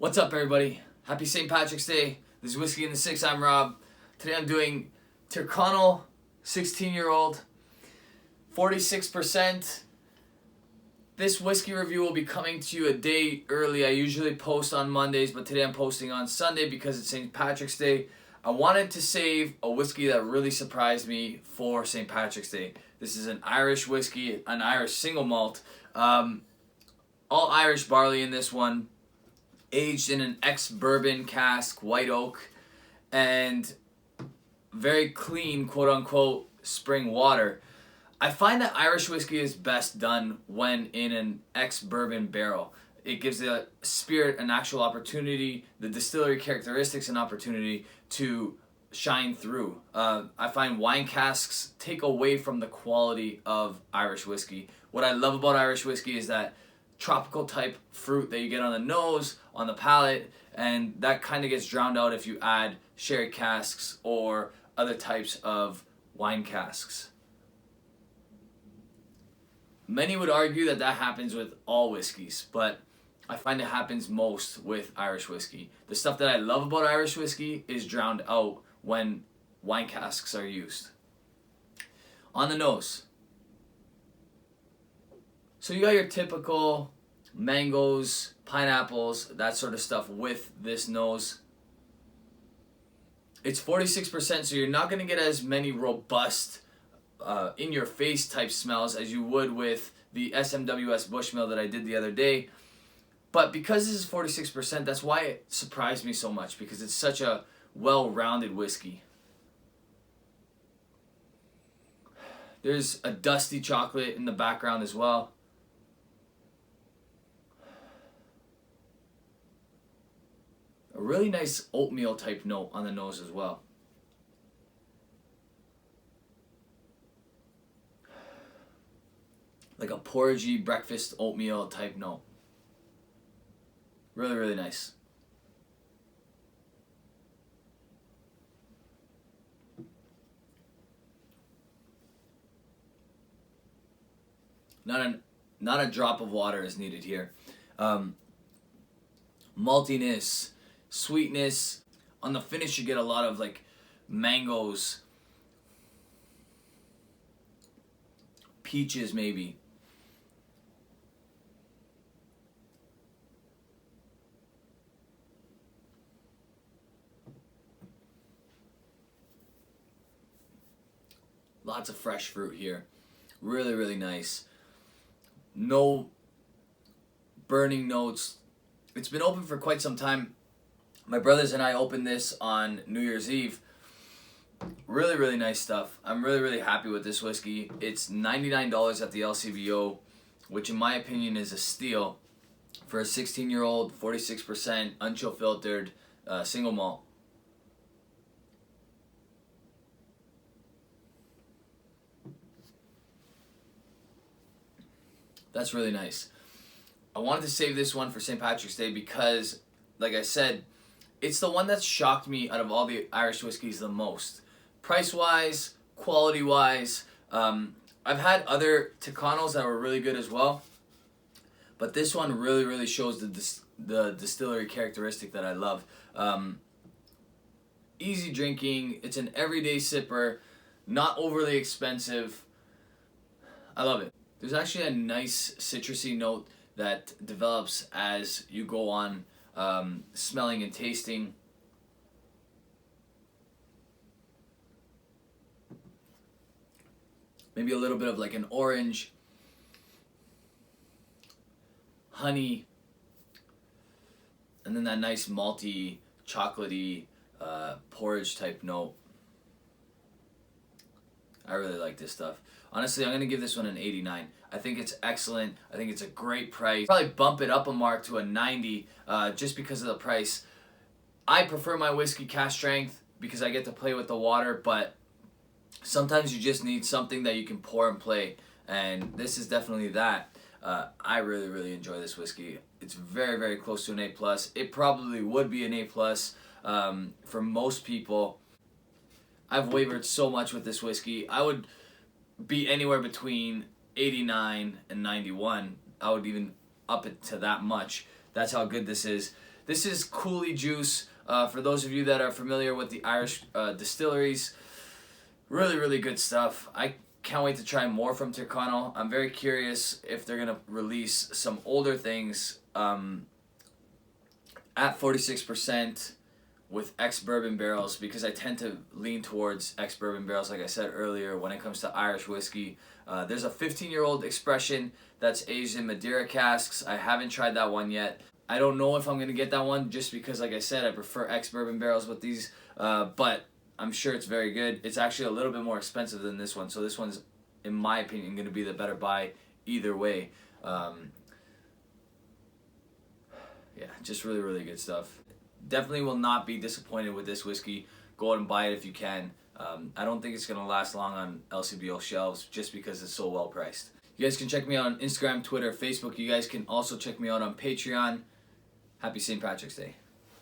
What's up, everybody? Happy St. Patrick's Day. This is Whiskey in the Six. I'm Rob. Today I'm doing Tyrconnell 16-year-old, 46%. This whiskey review will be coming to you a day early. I usually post on Mondays, but today I'm posting on Sunday because it's St. Patrick's Day. I wanted to save a whiskey that really surprised me for St. Patrick's Day. This is an Irish whiskey, an Irish single malt. All Irish barley in this one. Aged in an ex-bourbon cask, white oak, and very clean, quote-unquote, spring water. I find that Irish whiskey is best done when in an ex-bourbon barrel. It gives the spirit an actual opportunity, the distillery characteristics an opportunity to shine through. I find wine casks take away from the quality of Irish whiskey. What I love about Irish whiskey is that tropical type fruit that you get on the nose, on the palate, and that kind of gets drowned out if you add sherry casks or other types of wine casks. Many would argue that that happens with all whiskeys, but I find it happens most with Irish whiskey. The stuff that I love about Irish whiskey is drowned out when wine casks are used. On the nose. So you got your typical mangoes, pineapples, that sort of stuff with this nose. It's 46%, so you're not going to get as many robust, in-your-face type smells as you would with the SMWS Bushmill that I did the other day. But because this is 46%, that's why it surprised me so much, because it's such a well-rounded whiskey. There's a dusty chocolate in the background as well. A really nice oatmeal type note on the nose as well. Like a porridgey breakfast oatmeal type note. Really, really nice. Not a drop of water is needed here. Maltiness, sweetness. On the finish you get a lot of like mangoes, peaches maybe. Lots of fresh fruit here. Really, really nice. No burning notes. It's been open for quite some time. My brothers and I opened this on New Year's Eve. Really, really nice stuff. I'm really, really happy with this whiskey. It's $99 at the LCBO, which in my opinion is a steal for a 16-year-old, 46% unchill filtered single malt. That's really nice. I wanted to save this one for St. Patrick's Day because, like I said, it's the one that's shocked me out of all the Irish whiskeys the most. Price-wise, quality-wise. I've had other Tyrconnells that were really good as well, but this one really, really shows the distillery characteristic that I love. Easy drinking. It's an everyday sipper. Not overly expensive. I love it. There's actually a nice citrusy note that develops as you go on smelling and tasting. Maybe a little bit of like an orange, honey, and then that nice malty, chocolatey, porridge type note. I really like this stuff. Honestly, I'm going to give this one an 89. I think it's excellent. I think it's a great price. Probably bump it up a mark to a 90 just because of the price. I prefer my whiskey cask strength because I get to play with the water, but sometimes you just need something that you can pour and play, and this is definitely that. I really, really enjoy this whiskey. It's very, very close to an A+. It probably would be an A+, for most people. I've wavered so much with this whiskey. I would be anywhere between 89 and 91. I would even up it to that much. That's how good this is. This is Coulee Juice. For those of you that are familiar with the Irish distilleries, really, really good stuff. I can't wait to try more from Tyrconnell. I'm very curious if they're going to release some older things at 46% with ex-bourbon barrels, because I tend to lean towards ex-bourbon barrels, like I said earlier, when it comes to Irish whiskey. There's a 15-year-old expression that's aged in Madeira casks. I haven't tried that one yet. I don't know if I'm going to get that one, just because, like I said, I prefer ex-bourbon barrels with these, but I'm sure it's very good. It's actually a little bit more expensive than this one, so this one's, in my opinion, going to be the better buy either way. Yeah, just really, really good stuff. Definitely will not be disappointed with this whiskey. Go out and buy it if you can. I don't think it's going to last long on LCBO shelves just because it's so well priced. You guys can check me out on Instagram, Twitter, Facebook. You guys can also check me out on Patreon. Happy St. Patrick's Day.